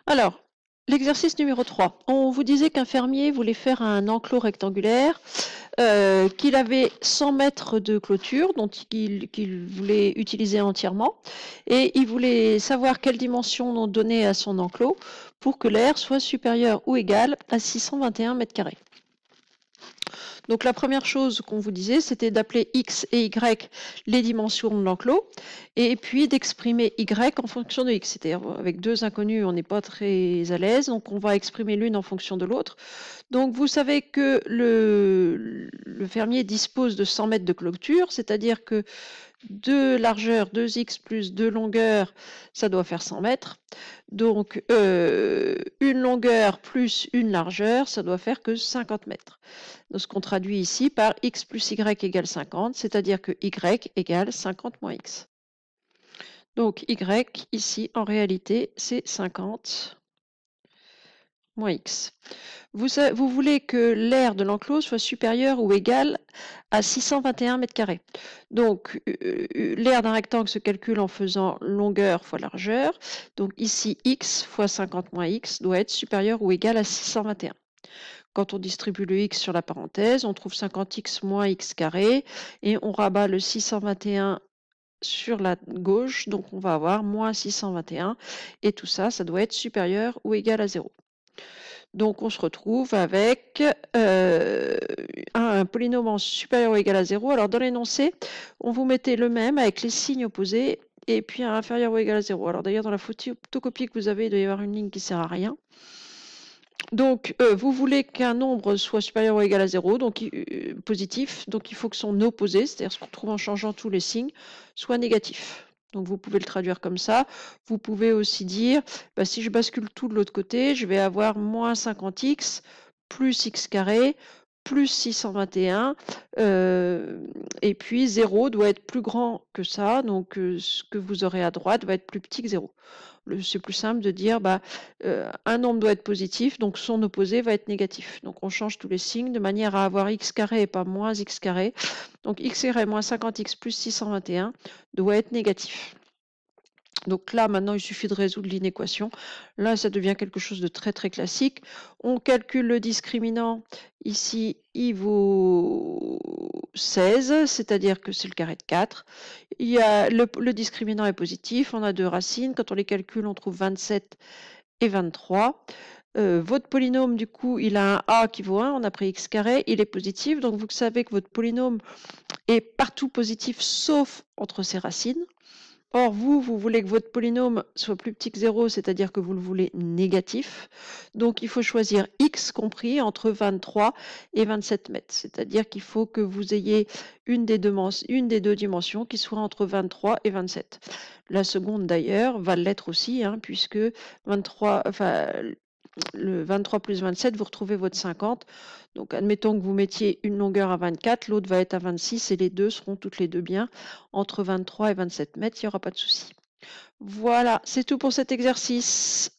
Alors, l'exercice numéro 3. On vous disait qu'un fermier voulait faire un enclos rectangulaire, qu'il avait 100 mètres de clôture, dont qu'il voulait utiliser entièrement, et il voulait savoir quelle dimension donner à son enclos pour que l'air soit supérieur ou égal à 621 mètres carrés. Donc la première chose qu'on vous disait, c'était d'appeler x et y les dimensions de l'enclos, et puis d'exprimer y en fonction de x. C'est-à-dire avec deux inconnus, on n'est pas très à l'aise, donc on va exprimer l'une en fonction de l'autre. Donc vous savez que le fermier dispose de 100 mètres de clôture, c'est-à-dire que 2 largeur, 2x plus 2 longueur, ça doit faire 100 mètres. Donc une longueur plus une largeur, ça doit faire que 50 mètres. Donc, ce qu'on traduit ici par x plus y égale 50, c'est-à-dire que y égale 50 moins x. Donc y ici, en réalité, c'est 50 moins x. Vous voulez que l'aire de l'enclos soit supérieur ou égal à 621 mètres carrés. Donc l'aire d'un rectangle se calcule en faisant longueur fois largeur. Donc ici, x fois 50 moins x doit être supérieur ou égal à 621. Quand on distribue le x sur la parenthèse, on trouve 50x moins x carré et on rabat le 621 sur la gauche, donc on va avoir moins 621 et tout ça, ça doit être supérieur ou égal à 0. Donc on se retrouve avec un polynôme supérieur ou égal à 0. Alors dans l'énoncé, on vous mettait le même avec les signes opposés et puis un inférieur ou égal à 0. Alors d'ailleurs dans la photocopie que vous avez, il doit y avoir une ligne qui ne sert à rien. Donc, vous voulez qu'un nombre soit supérieur ou égal à 0, donc positif, donc il faut que son opposé, c'est-à-dire ce qu'on trouve en changeant tous les signes, soit négatif. Donc vous pouvez le traduire comme ça. Vous pouvez aussi dire, bah, si je bascule tout de l'autre côté, je vais avoir moins 50x plus x carré plus 621, et puis 0 doit être plus grand que ça, donc ce que vous aurez à droite va être plus petit que 0. C'est plus simple de dire bah, un nombre doit être positif, donc son opposé va être négatif. Donc on change tous les signes de manière à avoir x carré et pas moins x carré. Donc x carré moins 50x plus 621 doit être négatif. Donc là, maintenant, il suffit de résoudre l'inéquation. Là, ça devient quelque chose de très, très classique. On calcule le discriminant. Ici, il vaut 16, c'est-à-dire que c'est le carré de 4. Il y a le discriminant est positif. On a deux racines. Quand on les calcule, on trouve 27 et 23. Votre polynôme, du coup, il a un a qui vaut 1. On a pris x carré. Il est positif. Donc, vous savez que votre polynôme est partout positif, sauf entre ses racines. Or, vous voulez que votre polynôme soit plus petit que 0, c'est-à-dire que vous le voulez négatif. Donc, il faut choisir x compris entre 23 et 27 mètres. C'est-à-dire qu'il faut que vous ayez une des deux dimensions qui soit entre 23 et 27. La seconde, d'ailleurs, va l'être aussi, puisque 23, le 23 plus 27, vous retrouvez votre 50. Donc, admettons que vous mettiez une longueur à 24, l'autre va être à 26 et les deux seront toutes les deux bien entre 23 et 27 mètres. Il n'y aura pas de souci. Voilà, c'est tout pour cet exercice.